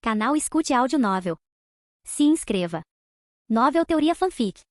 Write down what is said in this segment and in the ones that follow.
Canal Escute Áudio Novel. Se inscreva. Novel Teoria Fanfic.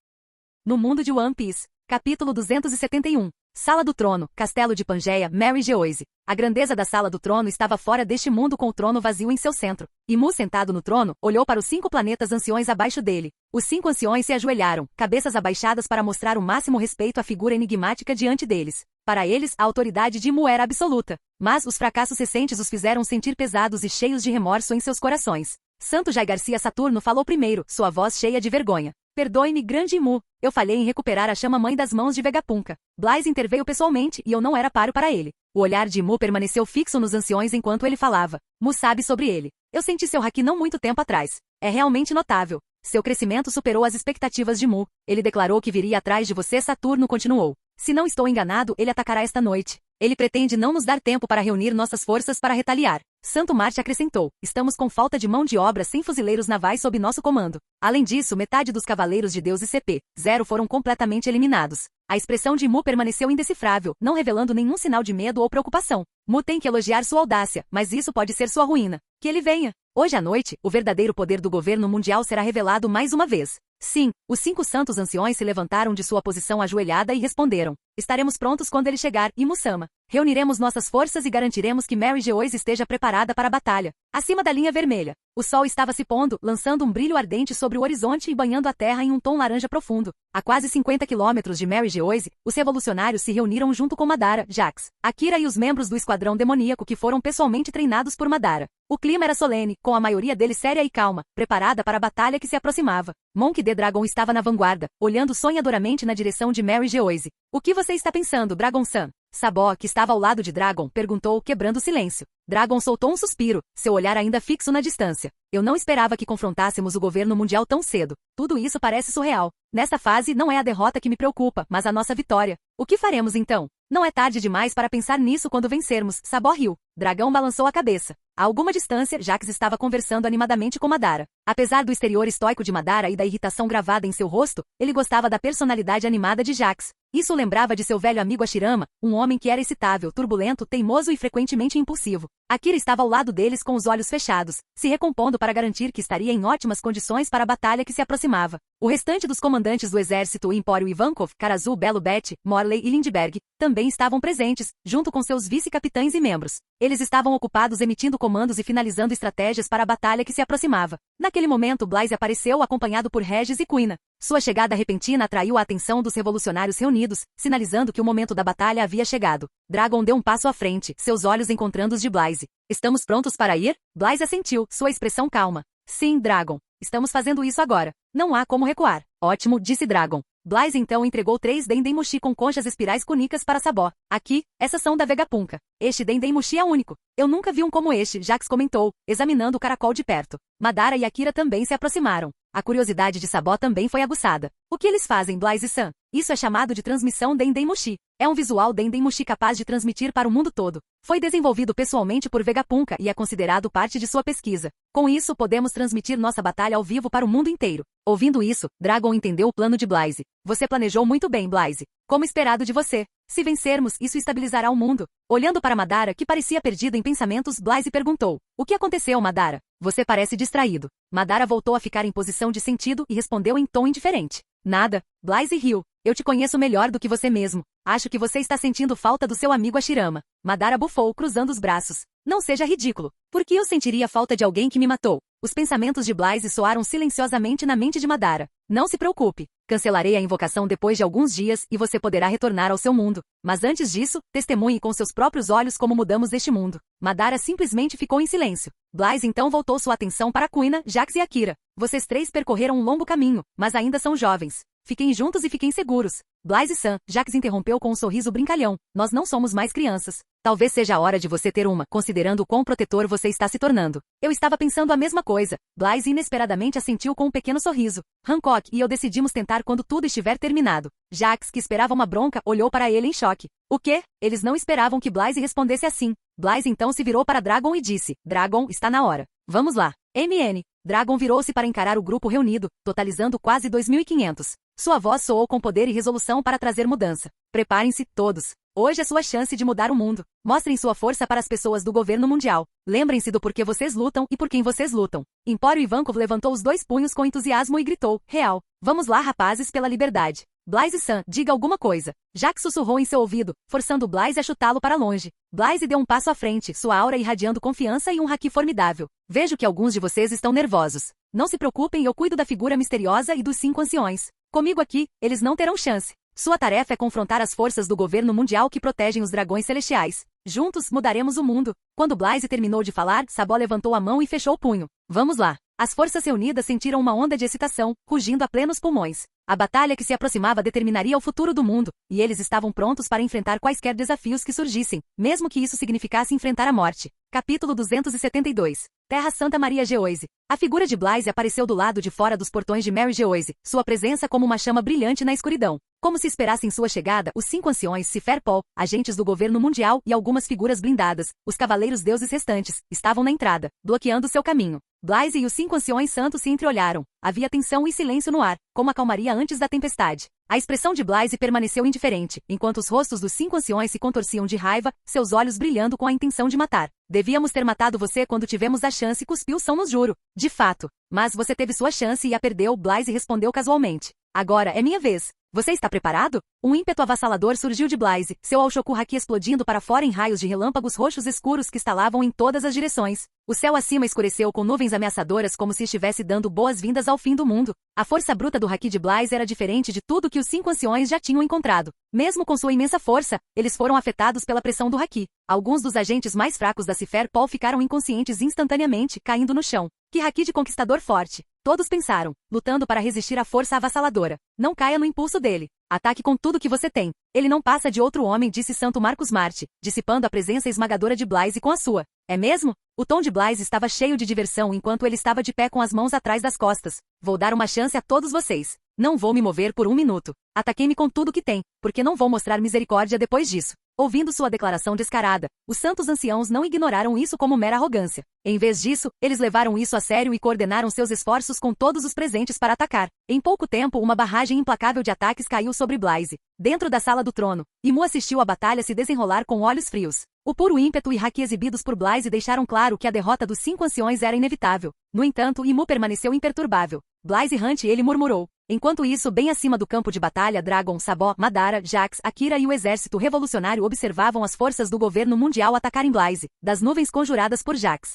No mundo de One Piece, capítulo 271. Sala do Trono, Castelo de Pangeia, Mary Geoise. A grandeza da Sala do Trono estava fora deste mundo com o trono vazio em seu centro. E Mu, sentado no trono, olhou para os 5 planetas anciões abaixo dele. Os 5 anciões se ajoelharam, cabeças abaixadas para mostrar o máximo respeito à figura enigmática diante deles. Para eles, a autoridade de Mu era absoluta. Mas os fracassos recentes os fizeram sentir pesados e cheios de remorso em seus corações. Santo Jai Garcia Saturno falou primeiro, sua voz cheia de vergonha. Perdoe-me, grande Mu. Eu falhei em recuperar a chama-mãe das mãos de Vegapunk. Blaze interveio pessoalmente e eu não era páreo para ele. O olhar de Mu permaneceu fixo nos anciões enquanto ele falava. Mu sabe sobre ele. Eu senti seu haki não muito tempo atrás. É realmente notável. Seu crescimento superou as expectativas de Mu. Ele declarou que viria atrás de você. Saturno continuou. Se não estou enganado, ele atacará esta noite. Ele pretende não nos dar tempo para reunir nossas forças para retaliar. Santo Marte acrescentou, estamos com falta de mão de obra sem fuzileiros navais sob nosso comando. Além disso, metade dos cavaleiros de Deus e CP0 foram completamente eliminados. A expressão de Mu permaneceu indecifrável, não revelando nenhum sinal de medo ou preocupação. Mu tem que elogiar sua audácia, mas isso pode ser sua ruína. Que ele venha. Hoje à noite, o verdadeiro poder do governo mundial será revelado mais uma vez. Sim, os 5 santos anciões se levantaram de sua posição ajoelhada e responderam. Estaremos prontos quando ele chegar, e Mu-sama. Reuniremos nossas forças e garantiremos que Mary Geoise esteja preparada para a batalha. Acima da linha vermelha, o sol estava se pondo, lançando um brilho ardente sobre o horizonte e banhando a terra em um tom laranja profundo. A quase 50 quilômetros de Mary Geoise, os revolucionários se reuniram junto com Madara, Jax, Akira e os membros do esquadrão demoníaco que foram pessoalmente treinados por Madara. O clima era solene, com a maioria deles séria e calma, preparada para a batalha que se aproximava. Monk D. Dragon estava na vanguarda, olhando sonhadoramente na direção de Mary Geoise. O que você está pensando, Dragon-san? Sabó, que estava ao lado de Dragon, perguntou, quebrando o silêncio. Dragon soltou um suspiro, seu olhar ainda fixo na distância. Eu não esperava que confrontássemos o governo mundial tão cedo. Tudo isso parece surreal. Nessa fase, não é a derrota que me preocupa, mas a nossa vitória. O que faremos então? Não é tarde demais para pensar nisso quando vencermos, Sabó riu. Dragão balançou a cabeça. A alguma distância, Jax estava conversando animadamente com Madara. Apesar do exterior estoico de Madara e da irritação gravada em seu rosto, ele gostava da personalidade animada de Jax. Isso lembrava de seu velho amigo Hashirama, um homem que era excitável, turbulento, teimoso e frequentemente impulsivo. Akira estava ao lado deles com os olhos fechados, se recompondo para garantir que estaria em ótimas condições para a batalha que se aproximava. O restante dos comandantes do exército, Empório Ivankov, Karazu, Belo Bet, Morley e Lindbergh, também estavam presentes, junto com seus vice-capitães e membros. Eles estavam ocupados emitindo comandos e finalizando estratégias para a batalha que se aproximava. Naquele momento, Blaze apareceu acompanhado por Regis e Kuina. Sua chegada repentina atraiu a atenção dos revolucionários reunidos, sinalizando que o momento da batalha havia chegado. Dragon deu um passo à frente, seus olhos encontrando os de Blaze. Estamos prontos para ir? Blaze assentiu, sua expressão calma. Sim, Dragon. Estamos fazendo isso agora. Não há como recuar. Ótimo, disse Dragon. Blaze então entregou 3 Dendemushi com conchas espirais cúnicas para Sabó. Aqui, essas são da Vegapunk. Este Dendemushi é único. Eu nunca vi um como este, Jax comentou, examinando o caracol de perto. Madara e Akira também se aproximaram. A curiosidade de Sabó também foi aguçada. O que eles fazem, Blaze-san? Isso é chamado de transmissão Dendemushi. É um visual Dendemushi capaz de transmitir para o mundo todo. Foi desenvolvido pessoalmente por Vegapunk e é considerado parte de sua pesquisa. Com isso, podemos transmitir nossa batalha ao vivo para o mundo inteiro. Ouvindo isso, Dragon entendeu o plano de Blaze. Você planejou muito bem, Blaze. Como esperado de você. Se vencermos, isso estabilizará o mundo. Olhando para Madara, que parecia perdido em pensamentos, Blaze perguntou. O que aconteceu, Madara? Você parece distraído. Madara voltou a ficar em posição de sentido e respondeu em tom indiferente. Nada. Blaze riu. Eu te conheço melhor do que você mesmo. Acho que você está sentindo falta do seu amigo Hashirama. Madara bufou, cruzando os braços. Não seja ridículo. Por que eu sentiria falta de alguém que me matou? Os pensamentos de Blaze soaram silenciosamente na mente de Madara. Não se preocupe. Cancelarei a invocação depois de alguns dias e você poderá retornar ao seu mundo. Mas antes disso, testemunhe com seus próprios olhos como mudamos este mundo. Madara simplesmente ficou em silêncio. Blaze então voltou sua atenção para Kuina, Jax e Akira. Vocês 3 percorreram um longo caminho, mas ainda são jovens. Fiquem juntos e fiquem seguros. Blaze-san, Jax interrompeu com um sorriso brincalhão. Nós não somos mais crianças. Talvez seja a hora de você ter uma, considerando o quão protetor você está se tornando. Eu estava pensando a mesma coisa. Blaze inesperadamente assentiu com um pequeno sorriso. Hancock e eu decidimos tentar quando tudo estiver terminado. Jax, que esperava uma bronca, olhou para ele em choque. O quê? Eles não esperavam que Blaze respondesse assim. Blaze então se virou para Dragon e disse, Dragon, está na hora. Vamos lá. MN. Dragon virou-se para encarar o grupo reunido, totalizando quase 2.500. Sua voz soou com poder e resolução para trazer mudança. Preparem-se, todos. Hoje é sua chance de mudar o mundo. Mostrem sua força para as pessoas do governo mundial. Lembrem-se do porquê vocês lutam e por quem vocês lutam. Empório Ivankov levantou os 2 punhos com entusiasmo e gritou, real. Vamos lá, rapazes, pela liberdade. Blaise Sam, diga alguma coisa. Jax sussurrou em seu ouvido, forçando Blaise a chutá-lo para longe. Blaise deu um passo à frente, sua aura irradiando confiança e um haki formidável. Vejo que alguns de vocês estão nervosos. Não se preocupem, eu cuido da figura misteriosa e dos 5 anciões. Comigo aqui, eles não terão chance. Sua tarefa é confrontar as forças do governo mundial que protegem os dragões celestiais. Juntos, mudaremos o mundo. Quando Blaise terminou de falar, Sabó levantou a mão e fechou o punho. Vamos lá. As forças reunidas sentiram uma onda de excitação, rugindo a plenos pulmões. A batalha que se aproximava determinaria o futuro do mundo, e eles estavam prontos para enfrentar quaisquer desafios que surgissem, mesmo que isso significasse enfrentar a morte. Capítulo 272. Terra Santa Maria Geoise. A figura de Blaise apareceu do lado de fora dos portões de Mary Geoise, sua presença como uma chama brilhante na escuridão. Como se esperassem sua chegada, os 5 anciões Ciferpol, agentes do governo mundial e algumas figuras blindadas, os cavaleiros deuses restantes, estavam na entrada, bloqueando seu caminho. Blaise e os 5 anciões santos se entreolharam. Havia tensão e silêncio no ar, como a calmaria antes da tempestade. A expressão de Blaise permaneceu indiferente, enquanto os rostos dos 5 anciões se contorciam de raiva, seus olhos brilhando com a intenção de matar. Devíamos ter matado você quando tivemos a chance, cuspiu São nos juro. De fato. Mas você teve sua chance e a perdeu, Blaise respondeu casualmente. Agora é minha vez. Você está preparado? Um ímpeto avassalador surgiu de Blaise, seu Alshoku Haki explodindo para fora em raios de relâmpagos roxos escuros que estalavam em todas as direções. O céu acima escureceu com nuvens ameaçadoras como se estivesse dando boas-vindas ao fim do mundo. A força bruta do Haki de Blaise era diferente de tudo que os 5 anciões já tinham encontrado. Mesmo com sua imensa força, eles foram afetados pela pressão do Haki. Alguns dos agentes mais fracos da Ciferpol ficaram inconscientes instantaneamente, caindo no chão. Que Haki de conquistador forte! Todos pensaram, lutando para resistir à força avassaladora. Não caia no impulso dele. Ataque com tudo que você tem. Ele não passa de outro homem, disse Santo Marcos Marte, dissipando a presença esmagadora de Blaise com a sua. É mesmo? O tom de Blaise estava cheio de diversão enquanto ele estava de pé com as mãos atrás das costas. Vou dar uma chance a todos vocês. Não vou me mover por 1 minuto. Ataquei-me com tudo que tem, porque não vou mostrar misericórdia depois disso. Ouvindo sua declaração descarada, os santos anciãos não ignoraram isso como mera arrogância. Em vez disso, eles levaram isso a sério e coordenaram seus esforços com todos os presentes para atacar. Em pouco tempo, uma barragem implacável de ataques caiu sobre Blaise. Dentro da sala do trono, Imu assistiu a batalha se desenrolar com olhos frios. O puro ímpeto e haki exibidos por Blaise deixaram claro que a derrota dos 5 anciões era inevitável. No entanto, Imu permaneceu imperturbável. Blaise Hunt ele murmurou. Enquanto isso, bem acima do campo de batalha, Dragon, Sabó, Madara, Jax, Akira e o exército revolucionário observavam as forças do governo mundial atacarem Blaise, das nuvens conjuradas por Jax.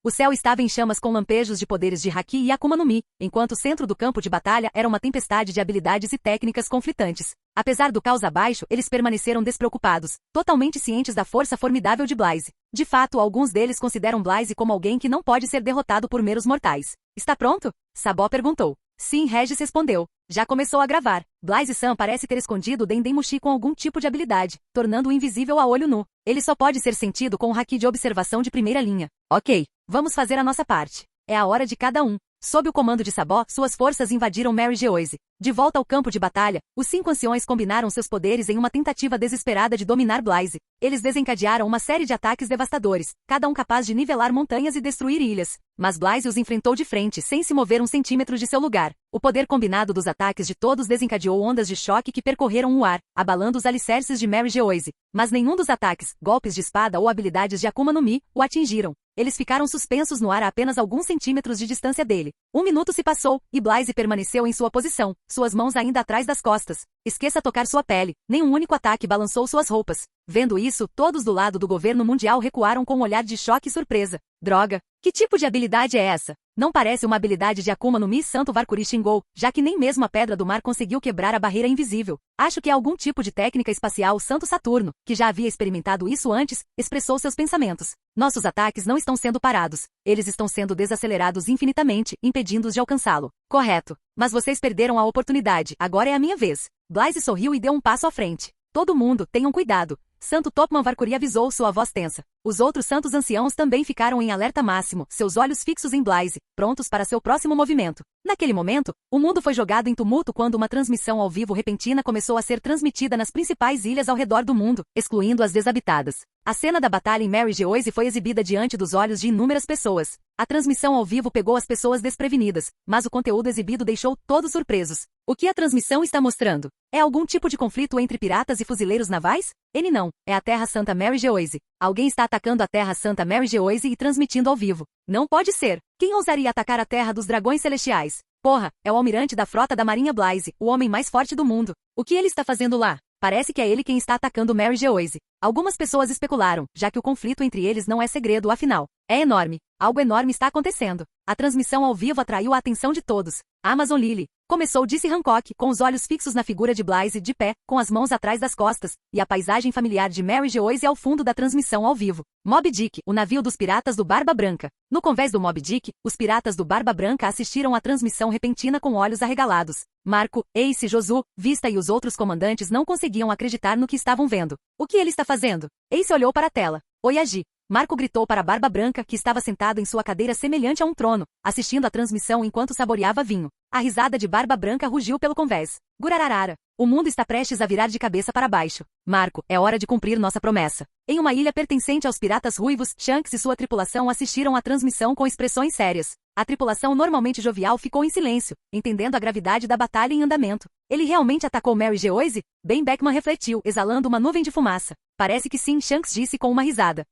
O céu estava em chamas com lampejos de poderes de Haki e Akuma no Mi, enquanto o centro do campo de batalha era uma tempestade de habilidades e técnicas conflitantes. Apesar do caos abaixo, eles permaneceram despreocupados, totalmente cientes da força formidável de Blaise. De fato, alguns deles consideram Blaise como alguém que não pode ser derrotado por meros mortais. Está pronto? Sabó perguntou. Sim, Regis respondeu. Já começou a gravar. Blaise Sam parece ter escondido o Dendemushi com algum tipo de habilidade, tornando-o invisível a olho nu. Ele só pode ser sentido com o haki de observação de primeira linha. Ok, vamos fazer a nossa parte. É a hora de cada um. Sob o comando de Sabó, suas forças invadiram Mary Geoise. De volta ao campo de batalha, os 5 anciões combinaram seus poderes em uma tentativa desesperada de dominar Blaise. Eles desencadearam uma série de ataques devastadores, cada um capaz de nivelar montanhas e destruir ilhas. Mas Blaise os enfrentou de frente, sem se mover 1 centímetro de seu lugar. O poder combinado dos ataques de todos desencadeou ondas de choque que percorreram o ar, abalando os alicerces de Mary Geoise. Mas nenhum dos ataques, golpes de espada ou habilidades de Akuma no Mi, o atingiram. Eles ficaram suspensos no ar a apenas alguns centímetros de distância dele. 1 minuto se passou, e Blaise permaneceu em sua posição, suas mãos ainda atrás das costas. Esqueça tocar sua pele. Nenhum único ataque balançou suas roupas. Vendo isso, todos do lado do governo mundial recuaram com um olhar de choque e surpresa. Droga! Que tipo de habilidade é essa? Não parece uma habilidade de Akuma no Mi Santo Valkyrie xingou, já que nem mesmo a Pedra do Mar conseguiu quebrar a barreira invisível. Acho que é algum tipo de técnica espacial Santo Saturno, que já havia experimentado isso antes, expressou seus pensamentos. Nossos ataques não estão sendo parados. Eles estão sendo desacelerados infinitamente, impedindo-os de alcançá-lo. Correto. Mas vocês perderam a oportunidade. Agora é a minha vez. Blaise sorriu e deu um passo à frente. Todo mundo, tenham cuidado. Santo Topman Valkyrie avisou sua voz tensa. Os outros santos anciãos também ficaram em alerta máximo, seus olhos fixos em Blaise, prontos para seu próximo movimento. Naquele momento, o mundo foi jogado em tumulto quando uma transmissão ao vivo repentina começou a ser transmitida nas principais ilhas ao redor do mundo, excluindo as desabitadas. A cena da batalha em Mary Geoise foi exibida diante dos olhos de inúmeras pessoas. A transmissão ao vivo pegou as pessoas desprevenidas, mas o conteúdo exibido deixou todos surpresos. O que a transmissão está mostrando? É algum tipo de conflito entre piratas e fuzileiros navais? Ele não, é a Terra Santa Mary Geoise. Alguém está atacando a Terra Santa Mary Geoise e transmitindo ao vivo. Não pode ser. Quem ousaria atacar a Terra dos Dragões Celestiais? Porra, é o almirante da frota da Marinha Blaze, o homem mais forte do mundo. O que ele está fazendo lá? Parece que é ele quem está atacando Mary Geoise. Algumas pessoas especularam, já que o conflito entre eles não é segredo afinal. É enorme. Algo enorme está acontecendo. A transmissão ao vivo atraiu a atenção de todos. Amazon Lily. Começou, disse Hancock, com os olhos fixos na figura de Blaze de pé, com as mãos atrás das costas, e a paisagem familiar de Mary Geoise ao fundo da transmissão ao vivo. Moby Dick, o navio dos piratas do Barba Branca. No convés do Moby Dick, os piratas do Barba Branca assistiram à transmissão repentina com olhos arregalados. Marco, Ace, Josu, Vista e os outros comandantes não conseguiam acreditar no que estavam vendo. O que ele está fazendo? Ace olhou para a tela. Oi, Agi. Marco gritou para Barba Branca, que estava sentado em sua cadeira semelhante a um trono, assistindo à transmissão enquanto saboreava vinho. A risada de Barba Branca rugiu pelo convés. Gurararara. O mundo está prestes a virar de cabeça para baixo. Marco, é hora de cumprir nossa promessa. Em uma ilha pertencente aos piratas ruivos, Shanks e sua tripulação assistiram à transmissão com expressões sérias. A tripulação normalmente jovial ficou em silêncio, entendendo a gravidade da batalha em andamento. Ele realmente atacou Mary Geoise? Ben Beckman refletiu, exalando uma nuvem de fumaça. Parece que sim, Shanks disse com uma risada.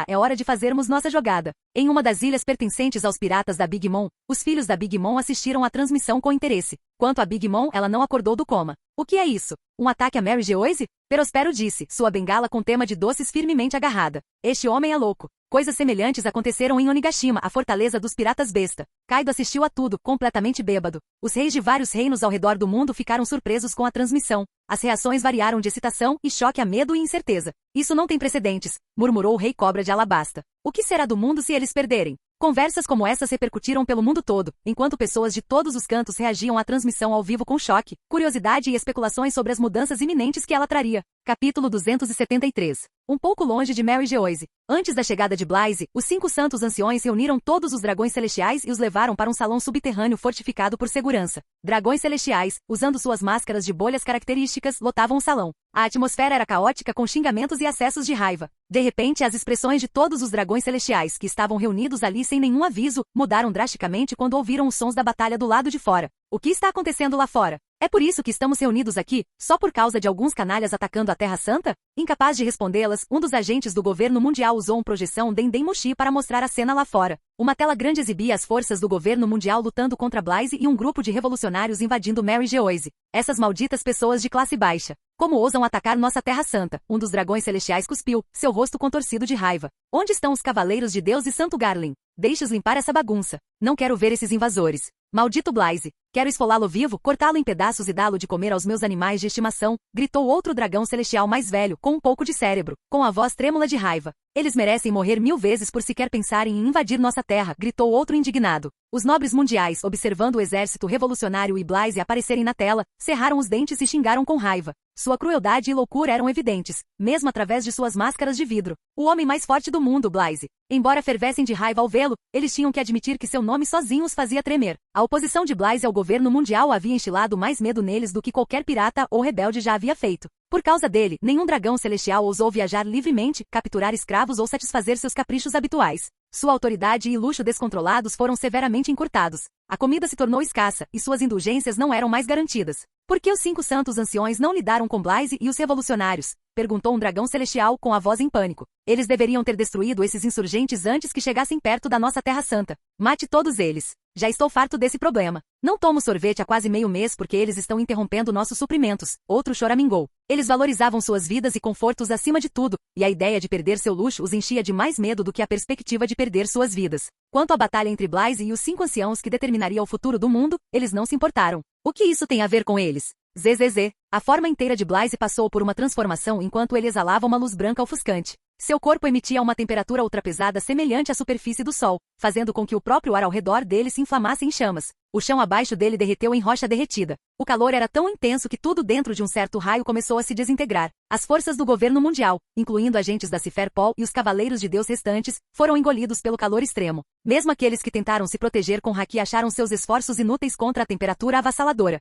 É hora de fazermos nossa jogada. Em uma das ilhas pertencentes aos piratas da Big Mom, os filhos da Big Mom assistiram à transmissão com interesse. Quanto a Big Mom, ela não acordou do coma. O que é isso? Um ataque a Mary Geoise? Perospero disse, sua bengala com tema de doces firmemente agarrada. Este homem é louco. Coisas semelhantes aconteceram em Onigashima, a fortaleza dos piratas besta. Kaido assistiu a tudo, completamente bêbado. Os reis de vários reinos ao redor do mundo ficaram surpresos com a transmissão. As reações variaram de excitação e choque a medo e incerteza. Isso não tem precedentes, murmurou o rei cobra de Alabasta. O que será do mundo se eles perderem? Conversas como essas repercutiram pelo mundo todo, enquanto pessoas de todos os cantos reagiam à transmissão ao vivo com choque, curiosidade e especulações sobre as mudanças iminentes que ela traria. Capítulo 273. Um pouco longe de Mary Geoise. Antes da chegada de Blaze, os 5 santos anciões reuniram todos os dragões celestiais e os levaram para um salão subterrâneo fortificado por segurança. Dragões celestiais, usando suas máscaras de bolhas características, lotavam o salão. A atmosfera era caótica com xingamentos e acessos de raiva. De repente, as expressões de todos os dragões celestiais que estavam reunidos ali sem nenhum aviso, mudaram drasticamente quando ouviram os sons da batalha do lado de fora. O que está acontecendo lá fora? É por isso que estamos reunidos aqui, só por causa de alguns canalhas atacando a Terra Santa? Incapaz de respondê-las, um dos agentes do governo mundial usou uma projeção Dendem-Mushi para mostrar a cena lá fora. Uma tela grande exibia as forças do governo mundial lutando contra Blaze e um grupo de revolucionários invadindo Mary Geoise. Essas malditas pessoas de classe baixa. Como ousam atacar nossa Terra Santa? Um dos dragões celestiais cuspiu, seu rosto contorcido de raiva. Onde estão os cavaleiros de Deus e Santo Garlin? Deixe-os limpar essa bagunça. Não quero ver esses invasores. Maldito Blaze. Quero esfolá-lo vivo, cortá-lo em pedaços e dá-lo de comer aos meus animais de estimação, gritou outro dragão celestial mais velho, com um pouco de cérebro, com a voz trêmula de raiva. Eles merecem morrer 1000 vezes por sequer pensarem em invadir nossa terra, gritou outro indignado. Os nobres mundiais, observando o exército revolucionário e Blaze aparecerem na tela, cerraram os dentes e xingaram com raiva. Sua crueldade e loucura eram evidentes, mesmo através de suas máscaras de vidro. O homem mais forte do mundo, Blaze. Embora fervessem de raiva ao vê-lo, eles tinham que admitir que seu nome sozinho os fazia tremer. A oposição de Blaze ao governo mundial havia instilado mais medo neles do que qualquer pirata ou rebelde já havia feito. Por causa dele, nenhum dragão celestial ousou viajar livremente, capturar escravos ou satisfazer seus caprichos habituais. Sua autoridade e luxo descontrolados foram severamente encurtados. A comida se tornou escassa, e suas indulgências não eram mais garantidas. Por que os 5 santos anciões não lidaram com Blaze e os revolucionários? Perguntou um dragão celestial com a voz em pânico. Eles deveriam ter destruído esses insurgentes antes que chegassem perto da nossa Terra Santa. Mate todos eles. Já estou farto desse problema. Não tomo sorvete há quase meio mês porque eles estão interrompendo nossos suprimentos. Outro choramingou. Eles valorizavam suas vidas e confortos acima de tudo, e a ideia de perder seu luxo os enchia de mais medo do que a perspectiva de perder suas vidas. Quanto à batalha entre Blaze e os 5 anciãos que determinaria o futuro do mundo, eles não se importaram. O que isso tem a ver com eles? ZZZ. A forma inteira de Blaze passou por uma transformação enquanto ele exalava uma luz branca ofuscante. Seu corpo emitia uma temperatura ultrapesada semelhante à superfície do Sol, fazendo com que o próprio ar ao redor dele se inflamasse em chamas. O chão abaixo dele derreteu em rocha derretida. O calor era tão intenso que tudo dentro de um certo raio começou a se desintegrar. As forças do governo mundial, incluindo agentes da Ciferpol e os cavaleiros de Deus restantes, foram engolidos pelo calor extremo. Mesmo aqueles que tentaram se proteger com haki acharam seus esforços inúteis contra a temperatura avassaladora.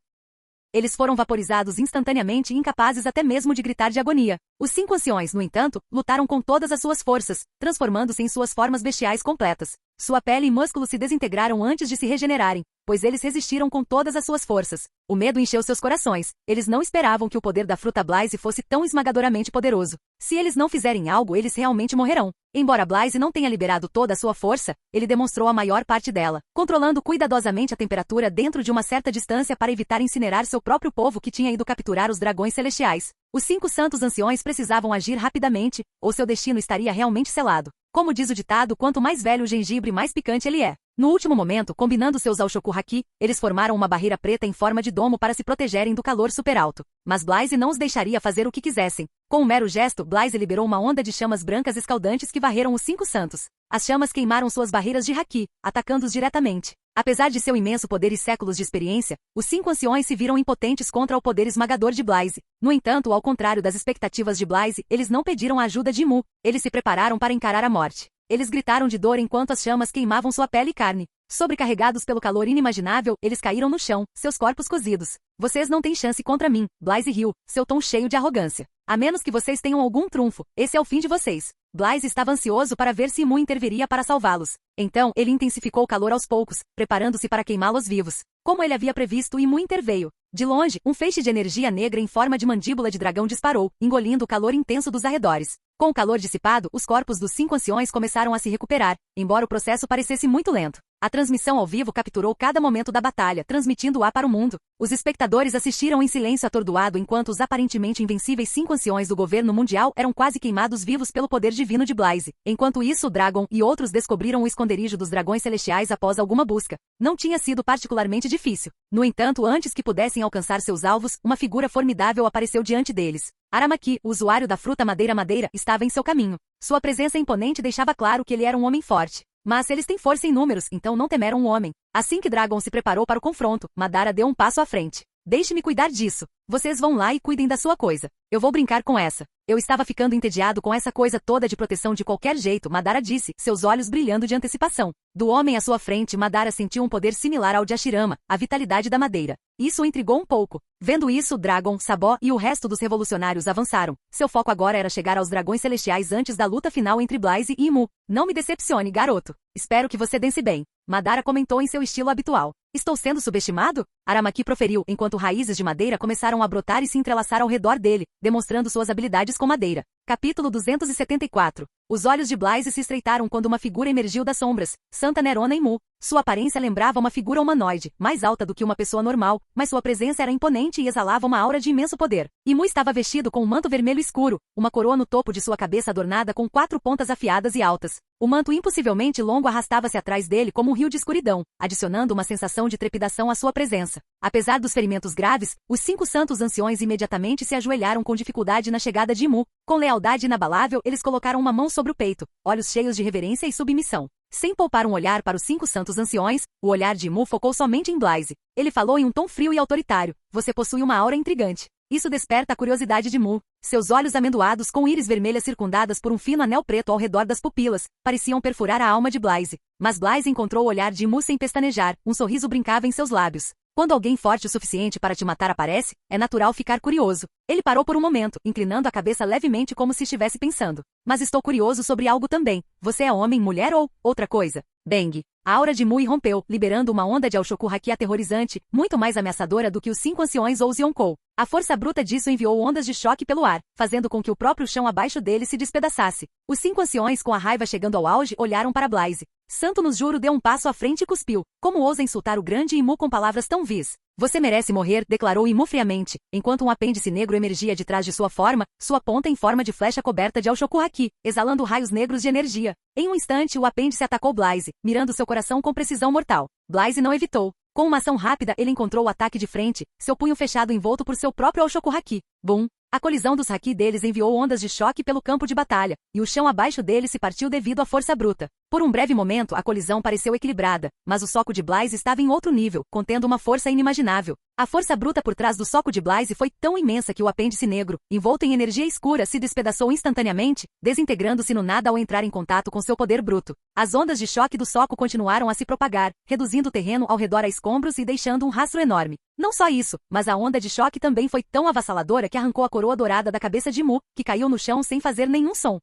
Eles foram vaporizados instantaneamente e incapazes até mesmo de gritar de agonia. Os 5 anciões, no entanto, lutaram com todas as suas forças, transformando-se em suas formas bestiais completas. Sua pele e músculos se desintegraram antes de se regenerarem, pois eles resistiram com todas as suas forças. O medo encheu seus corações. Eles não esperavam que o poder da fruta Blaze fosse tão esmagadoramente poderoso. Se eles não fizerem algo, eles realmente morrerão. Embora Blaze não tenha liberado toda a sua força, ele demonstrou a maior parte dela, controlando cuidadosamente a temperatura dentro de uma certa distância para evitar incinerar seu próprio povo que tinha ido capturar os dragões celestiais. Os 5 santos anciões precisavam agir rapidamente, ou seu destino estaria realmente selado. Como diz o ditado, quanto mais velho o gengibre, mais picante ele é. No último momento, combinando seus Aoshoku Haki, eles formaram uma barreira preta em forma de domo para se protegerem do calor super alto. Mas Blaze não os deixaria fazer o que quisessem. Com um mero gesto, Blaze liberou uma onda de chamas brancas escaldantes que varreram os 5 santos. As chamas queimaram suas barreiras de Haki, atacando-os diretamente. Apesar de seu imenso poder e séculos de experiência, os 5 anciões se viram impotentes contra o poder esmagador de Blaze. No entanto, ao contrário das expectativas de Blaze, eles não pediram a ajuda de Mu. Eles se prepararam para encarar a morte. Eles gritaram de dor enquanto as chamas queimavam sua pele e carne. Sobrecarregados pelo calor inimaginável, eles caíram no chão, seus corpos cozidos. Vocês não têm chance contra mim, Blaze riu, seu tom cheio de arrogância. A menos que vocês tenham algum trunfo, esse é o fim de vocês. Blaze estava ansioso para ver se Mu interviria para salvá-los. Então, ele intensificou o calor aos poucos, preparando-se para queimá-los vivos. Como ele havia previsto, Mu interveio. De longe, um feixe de energia negra em forma de mandíbula de dragão disparou, engolindo o calor intenso dos arredores. Com o calor dissipado, os corpos dos 5 anciões começaram a se recuperar, embora o processo parecesse muito lento. A transmissão ao vivo capturou cada momento da batalha, transmitindo-a para o mundo. Os espectadores assistiram em silêncio atordoado enquanto os aparentemente invencíveis 5 anciões do governo mundial eram quase queimados vivos pelo poder divino de Blaze. Enquanto isso, Dragon e outros descobriram o esconderijo dos dragões celestiais após alguma busca. Não tinha sido particularmente difícil. No entanto, antes que pudessem alcançar seus alvos, uma figura formidável apareceu diante deles. Aramaki, o usuário da fruta madeira, estava em seu caminho. Sua presença imponente deixava claro que ele era um homem forte. Mas eles têm força em números, então não temeram um homem. Assim que Dragon se preparou para o confronto, Madara deu um passo à frente. Deixe-me cuidar disso. Vocês vão lá e cuidem da sua coisa. Eu vou brincar com essa. Eu estava ficando entediado com essa coisa toda de proteção de qualquer jeito, Madara disse, seus olhos brilhando de antecipação. Do homem à sua frente, Madara sentiu um poder similar ao de Hashirama, a vitalidade da madeira. Isso o intrigou um pouco. Vendo isso, Dragon, Sabó e o resto dos revolucionários avançaram. Seu foco agora era chegar aos dragões celestiais antes da luta final entre Blaze e Mu. Não me decepcione, garoto. Espero que você dance bem. Madara comentou em seu estilo habitual. Estou sendo subestimado? Aramaki proferiu, enquanto raízes de madeira começaram a brotar e se entrelaçar ao redor dele, demonstrando suas habilidades com madeira. Capítulo 274. Os olhos de Blaze se estreitaram quando uma figura emergiu das sombras, Santa Nerona e Mu. Sua aparência lembrava uma figura humanoide, mais alta do que uma pessoa normal, mas sua presença era imponente e exalava uma aura de imenso poder. E Mu estava vestido com um manto vermelho escuro, uma coroa no topo de sua cabeça adornada com 4 pontas afiadas e altas. O manto impossivelmente longo arrastava-se atrás dele como um rio de escuridão, adicionando uma sensação de trepidação à sua presença. Apesar dos ferimentos graves, os 5 santos anciões imediatamente se ajoelharam com dificuldade na chegada de Mu. Com lealdade inabalável, eles colocaram uma mão sobre o peito, olhos cheios de reverência e submissão. Sem poupar um olhar para os 5 santos anciões, o olhar de Mu focou somente em Blaze. Ele falou em um tom frio e autoritário. Você possui uma aura intrigante. Isso desperta a curiosidade de Mu. Seus olhos amendoados com íris vermelhas circundadas por um fino anel preto ao redor das pupilas, pareciam perfurar a alma de Blaze. Mas Blaze encontrou o olhar de Mu sem pestanejar, um sorriso brincava em seus lábios. Quando alguém forte o suficiente para te matar aparece, é natural ficar curioso. Ele parou por um momento, inclinando a cabeça levemente como se estivesse pensando. Mas estou curioso sobre algo também. Você é homem, mulher ou outra coisa? Bang! A aura de Mu irrompeu, liberando uma onda de Aoshoku Haki aterrorizante, muito mais ameaçadora do que os 5 anciões ou os Yonkou. A força bruta disso enviou ondas de choque pelo ar, fazendo com que o próprio chão abaixo dele se despedaçasse. Os 5 anciões, com a raiva chegando ao auge, olharam para Blaze. Santo nos juro deu um passo à frente e cuspiu. Como ousa insultar o grande Imu com palavras tão vis? Você merece morrer, declarou Imu friamente, enquanto um apêndice negro emergia de trás de sua forma, sua ponta em forma de flecha coberta de Aoshoku Haki, exalando raios negros de energia. Em um instante, o apêndice atacou Blaze, mirando seu coração com precisão mortal. Blaze não evitou. Com uma ação rápida, ele encontrou o ataque de frente, seu punho fechado envolto por seu próprio Aoshoku Haki. Bum! A colisão dos haki deles enviou ondas de choque pelo campo de batalha, e o chão abaixo dele se partiu devido à força bruta. Por um breve momento, a colisão pareceu equilibrada, mas o soco de Blaze estava em outro nível, contendo uma força inimaginável. A força bruta por trás do soco de Blaze foi tão imensa que o apêndice negro, envolto em energia escura, se despedaçou instantaneamente, desintegrando-se no nada ao entrar em contato com seu poder bruto. As ondas de choque do soco continuaram a se propagar, reduzindo o terreno ao redor a escombros e deixando um rastro enorme. Não só isso, mas a onda de choque também foi tão avassaladora que arrancou a coroa dourada da cabeça de Mu, que caiu no chão sem fazer nenhum som.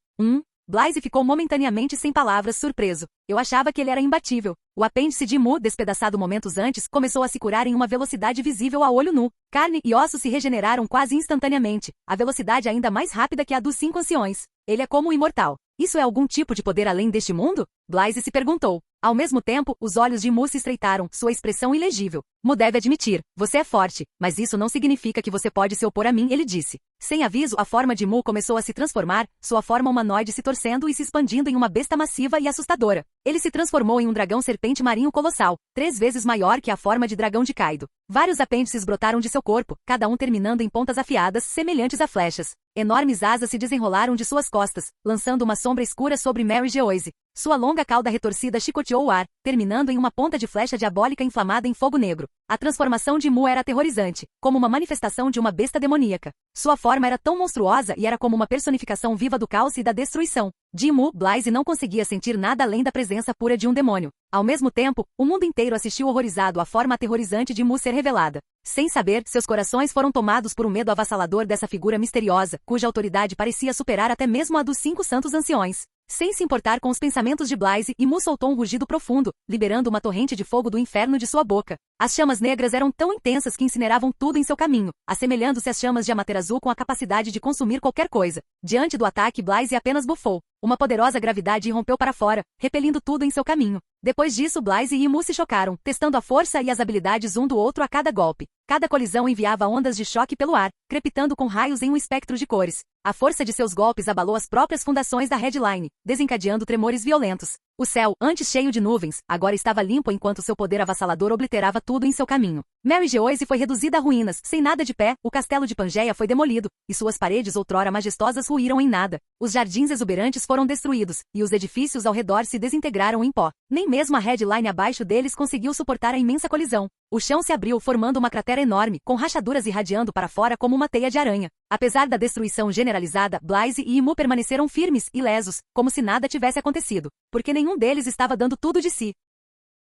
Blaise ficou momentaneamente sem palavras, surpreso. Eu achava que ele era imbatível. O apêndice de Mu, despedaçado momentos antes, começou a se curar em uma velocidade visível a olho nu. Carne e ossos se regeneraram quase instantaneamente, a velocidade ainda mais rápida que a dos 5 anciões. Ele é como o imortal. Isso é algum tipo de poder além deste mundo? Blaise se perguntou. Ao mesmo tempo, os olhos de Mu se estreitaram, sua expressão ilegível. Mu deve admitir, você é forte, mas isso não significa que você pode se opor a mim, ele disse. Sem aviso, a forma de Mu começou a se transformar, sua forma humanoide se torcendo e se expandindo em uma besta massiva e assustadora. Ele se transformou em um dragão serpente marinho colossal, 3 vezes maior que a forma de dragão de Kaido. Vários apêndices brotaram de seu corpo, cada um terminando em pontas afiadas, semelhantes a flechas. Enormes asas se desenrolaram de suas costas, lançando uma sombra escura sobre Mary Geoise. Sua longa cauda retorcida chicoteou o ar, terminando em uma ponta de flecha diabólica inflamada em fogo negro. A transformação de Mu era aterrorizante, como uma manifestação de uma besta demoníaca. Sua forma era tão monstruosa e era como uma personificação viva do caos e da destruição. De Mu, Blaise não conseguia sentir nada além da presença pura de um demônio. Ao mesmo tempo, o mundo inteiro assistiu horrorizado à forma aterrorizante de Mu ser revelada. Sem saber, seus corações foram tomados por um medo avassalador dessa figura misteriosa, cuja autoridade parecia superar até mesmo a dos 5 santos anciões. Sem se importar com os pensamentos de Blaise, Mu soltou um rugido profundo, liberando uma torrente de fogo do inferno de sua boca. As chamas negras eram tão intensas que incineravam tudo em seu caminho, assemelhando-se às chamas de Amaterasu com a capacidade de consumir qualquer coisa. Diante do ataque, Blaise apenas bufou. Uma poderosa gravidade irrompeu para fora, repelindo tudo em seu caminho. Depois disso, Blaise e Mu se chocaram, testando a força e as habilidades um do outro a cada golpe. Cada colisão enviava ondas de choque pelo ar, crepitando com raios em um espectro de cores. A força de seus golpes abalou as próprias fundações da Headline, desencadeando tremores violentos. O céu, antes cheio de nuvens, agora estava limpo enquanto seu poder avassalador obliterava tudo em seu caminho. Mary Geoise foi reduzida a ruínas, sem nada de pé, o castelo de Pangeia foi demolido, e suas paredes outrora majestosas ruíram em nada. Os jardins exuberantes foram destruídos, e os edifícios ao redor se desintegraram em pó. Nem mesmo a Headline abaixo deles conseguiu suportar a imensa colisão. O chão se abriu formando uma cratera enorme, com rachaduras irradiando para fora como uma teia de aranha. Apesar da destruição generalizada, Blaise e Mu permaneceram firmes, ilesos, como se nada tivesse acontecido, porque nenhum deles estava dando tudo de si.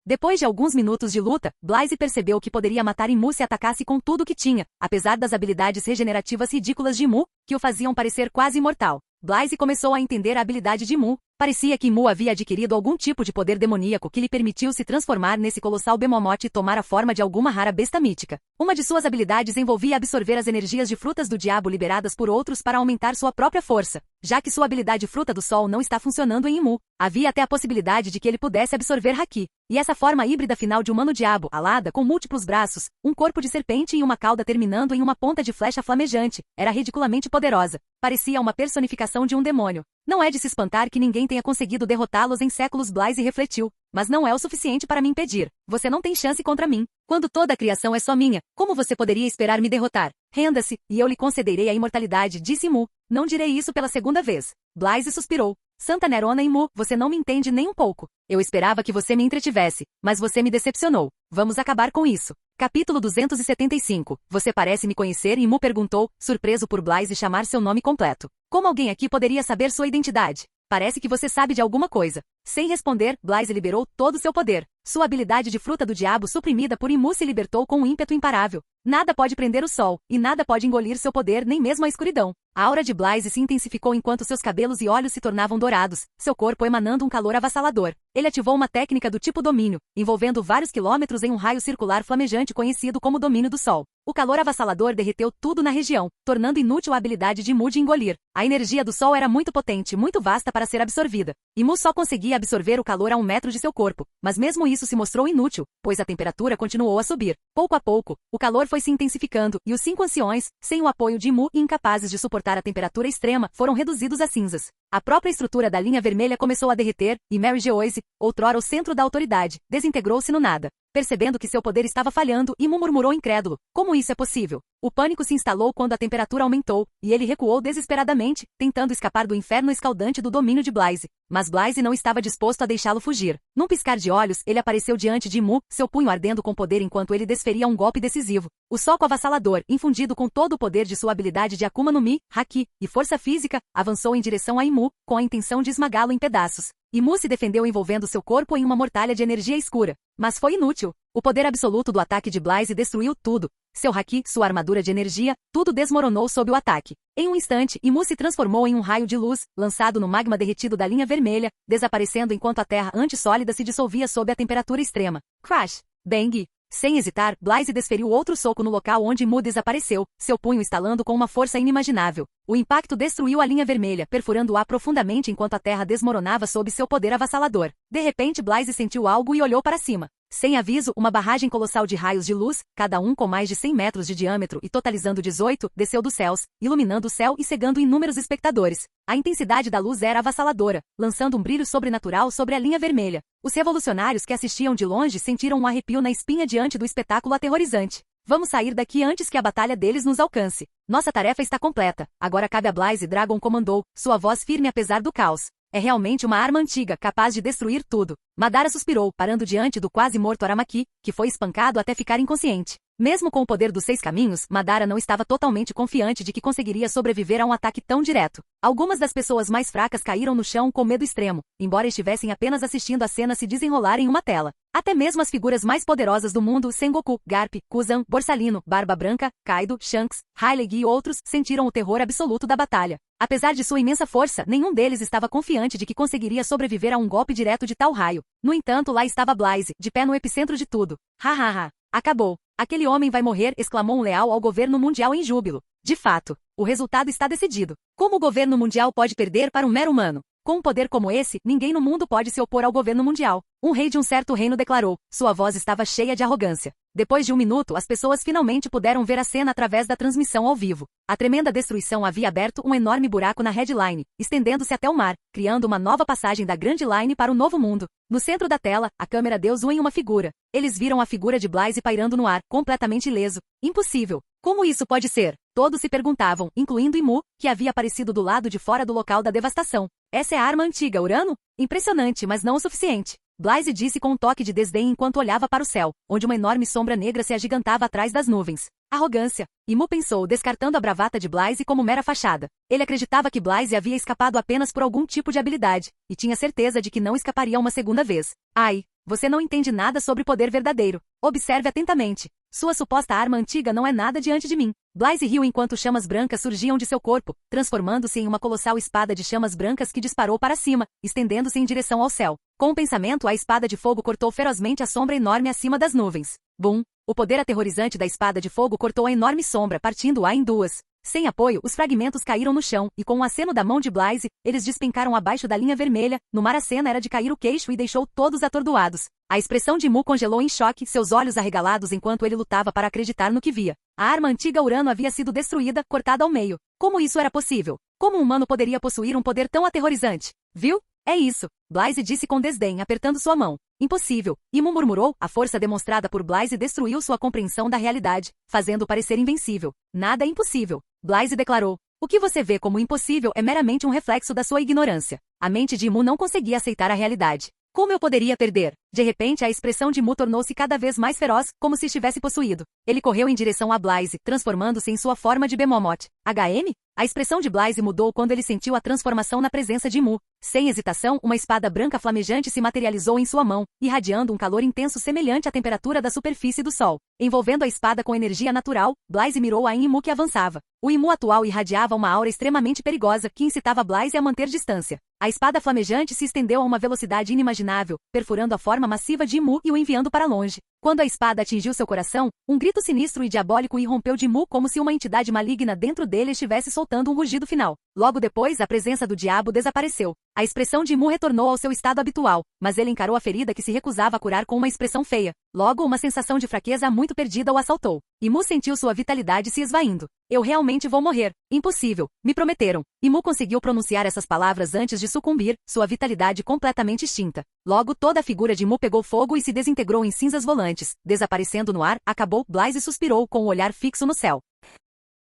Depois de alguns minutos de luta, Blaise percebeu que poderia matar Mu se atacasse com tudo que tinha, apesar das habilidades regenerativas ridículas de Mu, que o faziam parecer quase imortal. Blaise começou a entender a habilidade de Mu. Parecia que Mu havia adquirido algum tipo de poder demoníaco que lhe permitiu se transformar nesse colossal bemomote e tomar a forma de alguma rara besta mítica. Uma de suas habilidades envolvia absorver as energias de frutas do diabo liberadas por outros para aumentar sua própria força. Já que sua habilidade Fruta do Sol não está funcionando em Mu, havia até a possibilidade de que ele pudesse absorver Haki. E essa forma híbrida final de humano-diabo, alada, com múltiplos braços, um corpo de serpente e uma cauda terminando em uma ponta de flecha flamejante, era ridiculamente poderosa. Parecia uma personificação de um demônio. Não é de se espantar que ninguém tenha conseguido derrotá-los em séculos. Blaise refletiu. Mas não é o suficiente para me impedir. Você não tem chance contra mim. Quando toda a criação é só minha, como você poderia esperar me derrotar? Renda-se, e eu lhe concederei a imortalidade, disse Mu. Não direi isso pela segunda vez. Blaise suspirou. Santa Nerona e Mu, você não me entende nem um pouco. Eu esperava que você me entretivesse, mas você me decepcionou. Vamos acabar com isso. Capítulo 275. Você parece me conhecer? E Mu perguntou, surpreso por Blaise chamar seu nome completo. Como alguém aqui poderia saber sua identidade? Parece que você sabe de alguma coisa. Sem responder, Blaise liberou todo o seu poder. Sua habilidade de fruta do diabo suprimida por Mu se libertou com um ímpeto imparável. Nada pode prender o sol, e nada pode engolir seu poder, nem mesmo a escuridão. A aura de Blaise se intensificou enquanto seus cabelos e olhos se tornavam dourados, seu corpo emanando um calor avassalador. Ele ativou uma técnica do tipo domínio, envolvendo vários quilômetros em um raio circular flamejante conhecido como domínio do sol. O calor avassalador derreteu tudo na região, tornando inútil a habilidade de Mu de engolir. A energia do sol era muito potente, muito vasta para ser absorvida. E Mu só conseguia absorver o calor a 1 metro de seu corpo, mas mesmo isso se mostrou inútil, pois a temperatura continuou a subir. Pouco a pouco, o calor foi se intensificando, e os 5 anciões, sem o apoio de Mu e incapazes de suportar a temperatura extrema, foram reduzidos a cinzas. A própria estrutura da linha vermelha começou a derreter, e Mary Geoise, outrora o centro da autoridade, desintegrou-se no nada. Percebendo que seu poder estava falhando, Mu murmurou incrédulo. Como isso é possível? O pânico se instalou quando a temperatura aumentou, e ele recuou desesperadamente, tentando escapar do inferno escaldante do domínio de Blaise. Mas Blaise não estava disposto a deixá-lo fugir. Num piscar de olhos, ele apareceu diante de Mu, seu punho ardendo com poder enquanto ele desferia um golpe decisivo. O soco avassalador, infundido com todo o poder de sua habilidade de Akuma no Mi, Haki, e força física, avançou em direção a Mu, com a intenção de esmagá-lo em pedaços. Mu se defendeu envolvendo seu corpo em uma mortalha de energia escura. Mas foi inútil. O poder absoluto do ataque de Blaise destruiu tudo. Seu haki, sua armadura de energia, tudo desmoronou sob o ataque. Em um instante, Imu se transformou em um raio de luz, lançado no magma derretido da linha vermelha, desaparecendo enquanto a terra antissólida se dissolvia sob a temperatura extrema. Crash! Bang! Sem hesitar, Blaze desferiu outro soco no local onde Imu desapareceu, seu punho estalando com uma força inimaginável. O impacto destruiu a linha vermelha, perfurando-a profundamente enquanto a terra desmoronava sob seu poder avassalador. De repente, Blaze sentiu algo e olhou para cima. Sem aviso, uma barragem colossal de raios de luz, cada um com mais de 100 metros de diâmetro e totalizando 18, desceu dos céus, iluminando o céu e cegando inúmeros espectadores. A intensidade da luz era avassaladora, lançando um brilho sobrenatural sobre a linha vermelha. Os revolucionários que assistiam de longe sentiram um arrepio na espinha diante do espetáculo aterrorizante. Vamos sair daqui antes que a batalha deles nos alcance. Nossa tarefa está completa. Agora cabe a Blaze, Dragon comandou, sua voz firme apesar do caos. É realmente uma arma antiga, capaz de destruir tudo. Madara suspirou, parando diante do quase morto Aramaki, que foi espancado até ficar inconsciente. Mesmo com o poder dos 6 caminhos, Madara não estava totalmente confiante de que conseguiria sobreviver a um ataque tão direto. Algumas das pessoas mais fracas caíram no chão com medo extremo, embora estivessem apenas assistindo a cena se desenrolar em uma tela. Até mesmo as figuras mais poderosas do mundo, Sengoku, Garp, Kuzan, Borsalino, Barba Branca, Kaido, Shanks, Hyleg e outros, sentiram o terror absoluto da batalha. Apesar de sua imensa força, nenhum deles estava confiante de que conseguiria sobreviver a um golpe direto de tal raio. No entanto, lá estava Blaze, de pé no epicentro de tudo. Hahaha. Acabou. Aquele homem vai morrer, exclamou um leal ao governo mundial em júbilo. De fato, o resultado está decidido. Como o governo mundial pode perder para um mero humano? Com um poder como esse, ninguém no mundo pode se opor ao governo mundial. Um rei de um certo reino declarou. Sua voz estava cheia de arrogância. Depois de um minuto, as pessoas finalmente puderam ver a cena através da transmissão ao vivo. A tremenda destruição havia aberto um enorme buraco na Red Line, estendendo-se até o mar, criando uma nova passagem da Grand Line para o Novo Mundo. No centro da tela, a câmera deu zoom em uma figura. Eles viram a figura de Blaze pairando no ar, completamente ileso. Impossível. Como isso pode ser? Todos se perguntavam, incluindo Imu, que havia aparecido do lado de fora do local da devastação. Essa é a arma antiga, Urano? Impressionante, mas não o suficiente. Blaze disse com um toque de desdém enquanto olhava para o céu, onde uma enorme sombra negra se agigantava atrás das nuvens. Arrogância. Imu pensou, descartando a bravata de Blaze como mera fachada. Ele acreditava que Blaze havia escapado apenas por algum tipo de habilidade, e tinha certeza de que não escaparia uma segunda vez. Ai, você não entende nada sobre poder verdadeiro. Observe atentamente. Sua suposta arma antiga não é nada diante de mim. Blaze riu enquanto chamas brancas surgiam de seu corpo, transformando-se em uma colossal espada de chamas brancas que disparou para cima, estendendo-se em direção ao céu. Com um pensamento, a espada de fogo cortou ferozmente a sombra enorme acima das nuvens. Bum! O poder aterrorizante da espada de fogo cortou a enorme sombra, partindo-a em duas. Sem apoio, os fragmentos caíram no chão, e com um aceno da mão de Blaze, eles despencaram abaixo da linha vermelha. No mar a cena era de cair o queixo e deixou todos atordoados. A expressão de Imu congelou em choque, seus olhos arregalados enquanto ele lutava para acreditar no que via. A arma antiga Urano havia sido destruída, cortada ao meio. Como isso era possível? Como um humano poderia possuir um poder tão aterrorizante? Viu? É isso, Blaze disse com desdém, apertando sua mão. Impossível. Imu murmurou, a força demonstrada por Blaze destruiu sua compreensão da realidade, fazendo-o parecer invencível. Nada é impossível. Blaze declarou. O que você vê como impossível é meramente um reflexo da sua ignorância. A mente de Imu não conseguia aceitar a realidade. Como eu poderia perder? De repente, a expressão de Imu tornou-se cada vez mais feroz, como se estivesse possuído. Ele correu em direção a Blaze, transformando-se em sua forma de Bemomoth. HM? A expressão de Blaze mudou quando ele sentiu a transformação na presença de Imu. Sem hesitação, uma espada branca flamejante se materializou em sua mão, irradiando um calor intenso semelhante à temperatura da superfície do Sol. Envolvendo a espada com energia natural, Blaze mirou-a em Imu que avançava. O Imu atual irradiava uma aura extremamente perigosa que incitava Blaze a manter distância. A espada flamejante se estendeu a uma velocidade inimaginável, perfurando a forma massiva de Imu e o enviando para longe. Quando a espada atingiu seu coração, um grito sinistro e diabólico irrompeu de Imu como se uma entidade maligna dentro dele estivesse soltando um rugido final. Logo depois, a presença do diabo desapareceu. A expressão de Imu retornou ao seu estado habitual, mas ele encarou a ferida que se recusava a curar com uma expressão feia. Logo, uma sensação de fraqueza muito perdida o assaltou. Imu sentiu sua vitalidade se esvaindo. Eu realmente vou morrer. Impossível. Me prometeram. Imu conseguiu pronunciar essas palavras antes de sucumbir, sua vitalidade completamente extinta. Logo, toda a figura de Imu pegou fogo e se desintegrou em cinzas volantes. Desaparecendo no ar, acabou. Blaze suspirou com o olhar fixo no céu.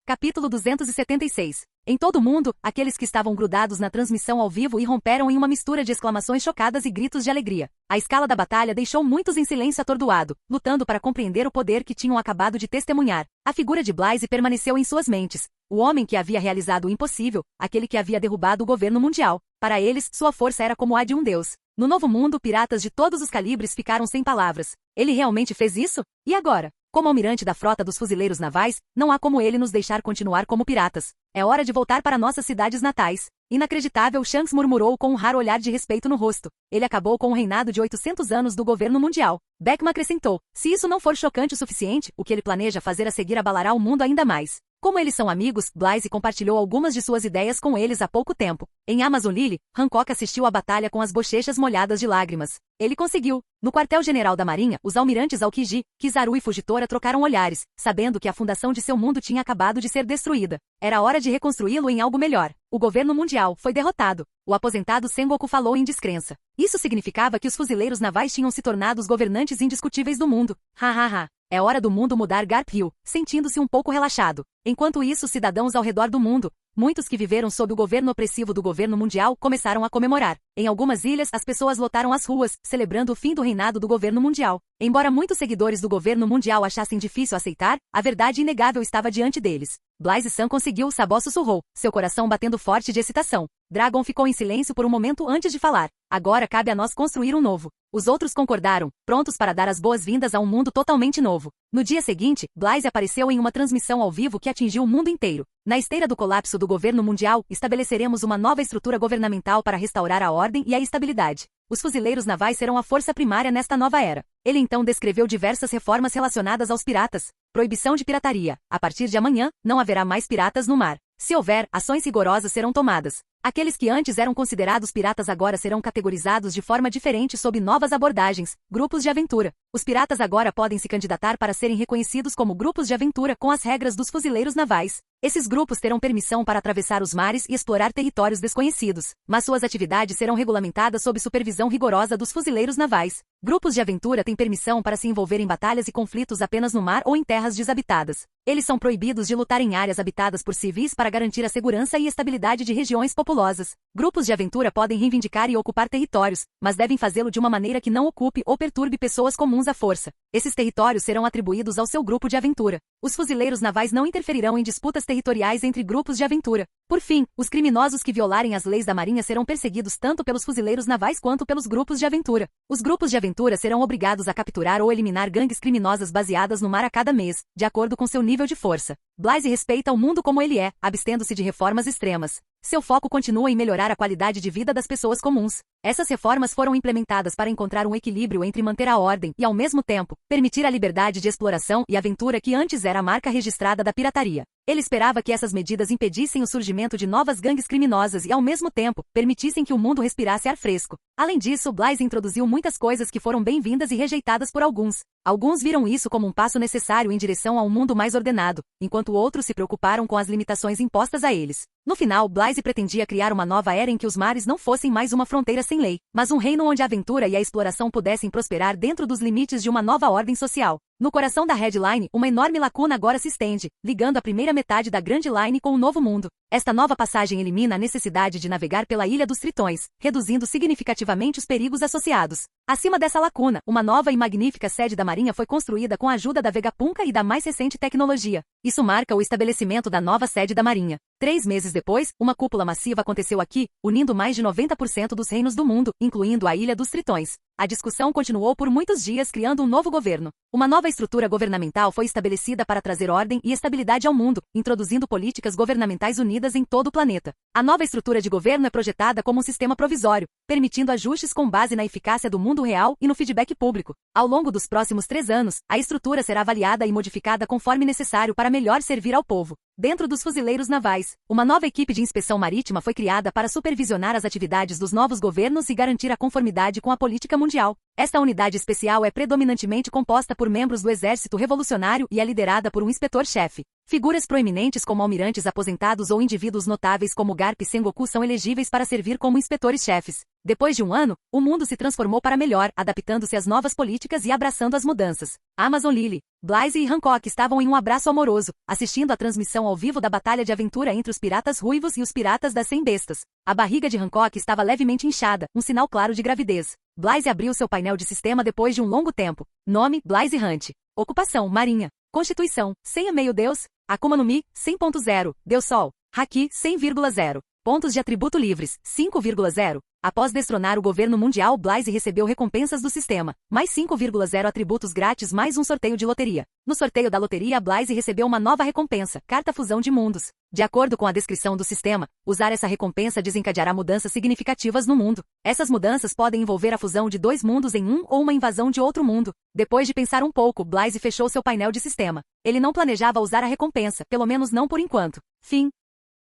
Capítulo 276. Em todo o mundo, aqueles que estavam grudados na transmissão ao vivo irromperam em uma mistura de exclamações chocadas e gritos de alegria. A escala da batalha deixou muitos em silêncio atordoado, lutando para compreender o poder que tinham acabado de testemunhar. A figura de Blaze permaneceu em suas mentes. O homem que havia realizado o impossível, aquele que havia derrubado o governo mundial. Para eles, sua força era como a de um deus. No Novo Mundo, piratas de todos os calibres ficaram sem palavras. Ele realmente fez isso? E agora? Como almirante da frota dos fuzileiros navais, não há como ele nos deixar continuar como piratas. É hora de voltar para nossas cidades natais. Inacreditável, Shanks murmurou com um raro olhar de respeito no rosto. Ele acabou com o reinado de 800 anos do governo mundial. Beckman acrescentou, se isso não for chocante o suficiente, o que ele planeja fazer a seguir abalará o mundo ainda mais. Como eles são amigos, Blythe compartilhou algumas de suas ideias com eles há pouco tempo. Em Amazon Lily, Hancock assistiu à batalha com as bochechas molhadas de lágrimas. Ele conseguiu. No quartel-general da Marinha, os almirantes Aokiji, Kizaru e Fujitora trocaram olhares, sabendo que a fundação de seu mundo tinha acabado de ser destruída. Era hora de reconstruí-lo em algo melhor. O governo mundial foi derrotado. O aposentado Sengoku falou em descrença. Isso significava que os fuzileiros navais tinham se tornado os governantes indiscutíveis do mundo. Ha. É hora do mundo mudar, Garp Hill, sentindo-se um pouco relaxado. Enquanto isso, cidadãos ao redor do mundo, muitos que viveram sob o governo opressivo do governo mundial, começaram a comemorar. Em algumas ilhas, as pessoas lotaram as ruas, celebrando o fim do reinado do governo mundial. Embora muitos seguidores do governo mundial achassem difícil aceitar, a verdade inegável estava diante deles. Blythe-san conseguiu, Sabó sussurrou, seu coração batendo forte de excitação. Dragon ficou em silêncio por um momento antes de falar. Agora cabe a nós construir um novo. Os outros concordaram, prontos para dar as boas-vindas a um mundo totalmente novo. No dia seguinte, Blythe apareceu em uma transmissão ao vivo que atingiu o mundo inteiro. Na esteira do colapso do governo mundial, estabeleceremos uma nova estrutura governamental para restaurar a ordem e a estabilidade. Os fuzileiros navais serão a força primária nesta nova era. Ele então descreveu diversas reformas relacionadas aos piratas. Proibição de pirataria. A partir de amanhã, não haverá mais piratas no mar. Se houver, ações rigorosas serão tomadas. Aqueles que antes eram considerados piratas agora serão categorizados de forma diferente sob novas abordagens, grupos de aventura. Os piratas agora podem se candidatar para serem reconhecidos como grupos de aventura com as regras dos fuzileiros navais. Esses grupos terão permissão para atravessar os mares e explorar territórios desconhecidos, mas suas atividades serão regulamentadas sob supervisão rigorosa dos fuzileiros navais. Grupos de aventura têm permissão para se envolver em batalhas e conflitos apenas no mar ou em terras desabitadas. Eles são proibidos de lutar em áreas habitadas por civis para garantir a segurança e estabilidade de regiões populosas. Grupos de aventura podem reivindicar e ocupar territórios, mas devem fazê-lo de uma maneira que não ocupe ou perturbe pessoas comuns à força. Esses territórios serão atribuídos ao seu grupo de aventura. Os fuzileiros navais não interferirão em disputas territoriais entre grupos de aventura. Por fim, os criminosos que violarem as leis da Marinha serão perseguidos tanto pelos fuzileiros navais quanto pelos grupos de aventura. Os grupos de aventura serão obrigados a capturar ou eliminar gangues criminosas baseadas no mar a cada mês, de acordo com seu nível de força. Blythe respeita o mundo como ele é, abstendo-se de reformas extremas. Seu foco continua em melhorar a qualidade de vida das pessoas comuns. Essas reformas foram implementadas para encontrar um equilíbrio entre manter a ordem e, ao mesmo tempo, permitir a liberdade de exploração e aventura que antes era a marca registrada da pirataria. Ele esperava que essas medidas impedissem o surgimento de novas gangues criminosas e, ao mesmo tempo, permitissem que o mundo respirasse ar fresco. Além disso, Blythe introduziu muitas coisas que foram bem-vindas e rejeitadas por alguns. Alguns viram isso como um passo necessário em direção a um mundo mais ordenado, enquanto outros se preocuparam com as limitações impostas a eles. No final, Blythe pretendia criar uma nova era em que os mares não fossem mais uma fronteira sem lei, mas um reino onde a aventura e a exploração pudessem prosperar dentro dos limites de uma nova ordem social. No coração da Red Line, uma enorme lacuna agora se estende, ligando a primeira metade da Grand Line com o Novo Mundo. Esta nova passagem elimina a necessidade de navegar pela Ilha dos Tritões, reduzindo significativamente os perigos associados. Acima dessa lacuna, uma nova e magnífica sede da Marinha foi construída com a ajuda da Vegapunk e da mais recente tecnologia. Isso marca o estabelecimento da nova sede da Marinha. 3 meses depois, uma cúpula massiva aconteceu aqui, unindo mais de 90% dos reinos do mundo, incluindo a Ilha dos Tritões. A discussão continuou por muitos dias criando um novo governo. Uma nova estrutura governamental foi estabelecida para trazer ordem e estabilidade ao mundo, introduzindo políticas governamentais unidas em todo o planeta. A nova estrutura de governo é projetada como um sistema provisório, permitindo ajustes com base na eficácia do mundo real e no feedback público. Ao longo dos próximos 3 anos, a estrutura será avaliada e modificada conforme necessário para melhor servir ao povo. Dentro dos fuzileiros navais, uma nova equipe de inspeção marítima foi criada para supervisionar as atividades dos novos governos e garantir a conformidade com a política mundial. Esta unidade especial é predominantemente composta por membros do Exército Revolucionário e é liderada por um inspetor-chefe. Figuras proeminentes como almirantes aposentados ou indivíduos notáveis como Garp e Sengoku são elegíveis para servir como inspetores-chefes. Depois de um ano, o mundo se transformou para melhor, adaptando-se às novas políticas e abraçando as mudanças. Amazon Lily, Blythe e Hancock estavam em um abraço amoroso, assistindo à transmissão ao vivo da batalha de aventura entre os piratas ruivos e os piratas das 100 bestas. A barriga de Hancock estava levemente inchada, um sinal claro de gravidez. Blythe abriu seu painel de sistema depois de um longo tempo. Nome, Blythe Hunt. Ocupação, Marinha. Constituição, senha meio Deus. Akuma no Mi, 100.0, Deus Sol. Haki, 100,0. Pontos de atributo livres, 5,0. Após destronar o governo mundial, Blaze recebeu recompensas do sistema, mais 5,0 atributos grátis mais um sorteio de loteria. No sorteio da loteria, Blaze recebeu uma nova recompensa, Carta Fusão de Mundos. De acordo com a descrição do sistema, usar essa recompensa desencadeará mudanças significativas no mundo. Essas mudanças podem envolver a fusão de 2 mundos em um ou uma invasão de outro mundo. Depois de pensar um pouco, Blaze fechou seu painel de sistema. Ele não planejava usar a recompensa, pelo menos não por enquanto. Fim.